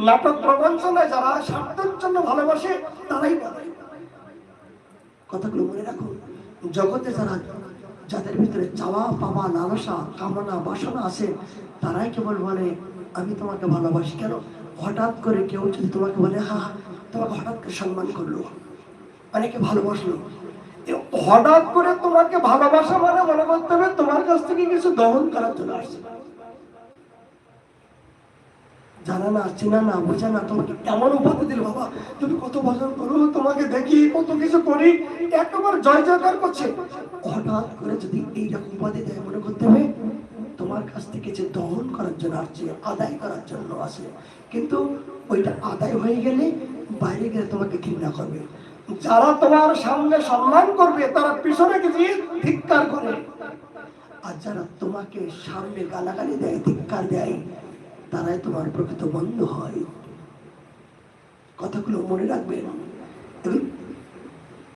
নাটক প্রবঞ্চনায় যারা স্বার্থের জন্য ভালোবাসে তারাই বলে। কথাগুলো মনে রাখুন, জগতে যারা যাদের ভিতরে চাওয়া পাওয়া লালসা কামনা বাসনা আছে তারাই কেবল বলে আমি তোমাকে ভালোবাসি। কেন? হঠাৎ করে কেউ যদি তোমাকে বলে হ্যাঁ, তোমাকে হঠাৎ করে সম্মান করলো, অনেকে ভালোবাসলো, হঠাৎ করে তোমাকে ভালোবাসা মানে মনে করতে হবে তোমার কাছ থেকে কিছু দহন করার জন্য আসছে। জানা না, চেনা না, বোঝা না, তোমাকে এমন উপাধি দিল, বাবা তুমি কত ভজন করো, তোমাকে দেখি কত কিছু করি, একেবারে জয় জয়কার করছে। হঠাৎ করে যদি এইরকম উপাধি দেয় মনে করতে হবে তোমার কাছ থেকে যে দহন করার জন্য আসছে, আদায় করার জন্য আসে। কিন্তু ওইটা আদায় হয়ে গেলে বাইরে গেলে তোমাকে ঘৃণা করবে। যারা তোমার সামনে সম্মান করবে তারা পিছনে গিয়ে ধিক্কার করে, আর যারা তোমাকে সামনে গালাগালি দেয়, ধিক্কার দেয়, তারাই তোমার প্রকৃত বন্ধু হয়। কথাগুলো মনে রাখবেন।